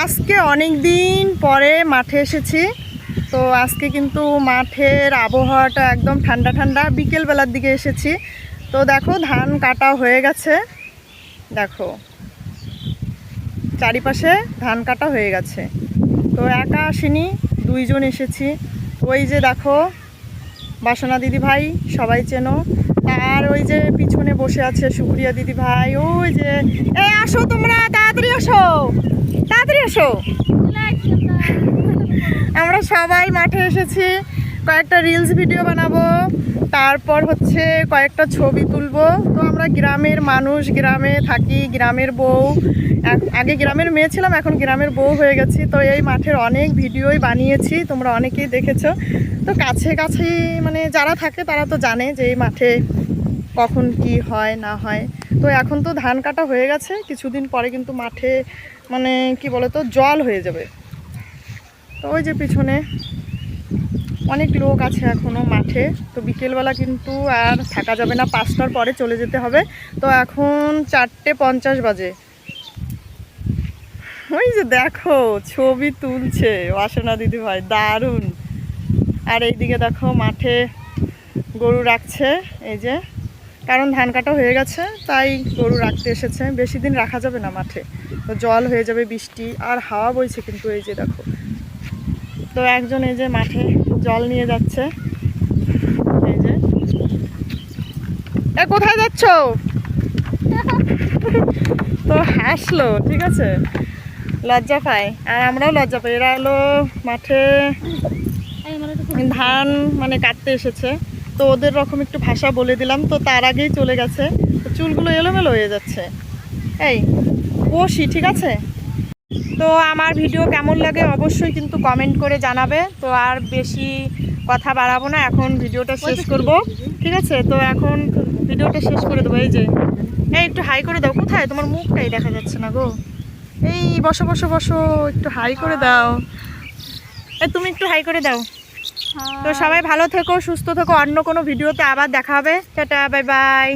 আজকে অনেক দিন পরে মাঠে এসেছি। তো আজকে কিন্তু মাঠের আবহাওয়াটা একদম ঠান্ডা ঠান্ডা, বিকেলবেলার দিকে এসেছি। তো দেখো ধান কাটা হয়ে গেছে, দেখো চারিপাশে ধান কাটা হয়ে গেছে। তো একা আসিনি, দুইজন এসেছি। ওই যে দেখো বাসনা দিদি ভাই, সবাই চেনো। আর ওই যে পিছনে বসে আছে সুপ্রিয়া দিদি ভাই, ওই যে এই আসো তোমরা, তাড়াতাড়ি আসো, তাড়াতাড়ি আসো। আমরা সবাই মাঠে এসেছি, কয়েকটা রিলস ভিডিও বানাবো, তারপর হচ্ছে কয়েকটা ছবি তুলবো। তো আমরা গ্রামের মানুষ, গ্রামে থাকি, গ্রামের বউ। আগে গ্রামের মেয়ে ছিলাম, এখন গ্রামের বউ হয়ে গেছি। তো এই মাঠের অনেক ভিডিওই বানিয়েছি, তোমরা অনেকেই দেখেছো। তো কাছে কাছেই মানে যারা থাকে তারা তো জানে যে এই মাঠে কখন কি হয় না হয়। তো এখন তো ধান কাটা হয়ে গেছে, কিছুদিন পরে কিন্তু মাঠে মানে কি বলে তো জল হয়ে যাবে। তো ওই যে পিছনে অনেক লোক আছে এখনও মাঠে। তো বিকেলবেলা কিন্তু আর থাকা যাবে না, 5টার পরে চলে যেতে হবে। তো এখন 4:50 বাজে। ওই যে দেখো ছবি তুলছে বাসনা দিদি ভাই, দারুণ। আর এইদিকে দেখো মাঠে গরু রাখছে, এই যে কারণ ধান কাটা হয়ে গেছে তাই গরু রাখতে এসেছে। বেশি দিন রাখা যাবে না মাঠে, তো জল হয়ে যাবে, বৃষ্টি আর হাওয়া বইছে কিন্তু। এই যে দেখো, তো একজন এই যে মাঠে জল নিয়ে যাচ্ছে, এই যে। এ কোথায় যাচ্ছ? তো হাসলো, ঠিক আছে, লজ্জা পায় আর আমরাও লজ্জা পাই। এরা হলো মাঠে ধান মানে কাটতে এসেছে, তো ওদের রকম একটু ভাষা বলে দিলাম, তো তার আগেই চলে গেছে। তো চুলগুলো এলোমেলো হয়ে যাচ্ছে, এই বসি, ঠিক আছে। তো আমার ভিডিও কেমন লাগে অবশ্যই কিন্তু কমেন্ট করে জানাবে। তো আর বেশি কথা বাড়াবো না, এখন ভিডিওটা শেষ করব, ঠিক আছে। তো এখন ভিডিওটা শেষ করে দেবো। এই যে এই একটু হাই করে দাও, কোথায় তোমার মুখটাই দেখা যাচ্ছে না গো। এই বসো বসো বসো, একটু হাই করে দাও। এই তুমি একটু হাই করে দাও। তো সবাই ভালো থেকো, সুস্থ থেকো, অন্য কোনো ভিডিওতে আবার দেখা হবে। Tata, bye bye.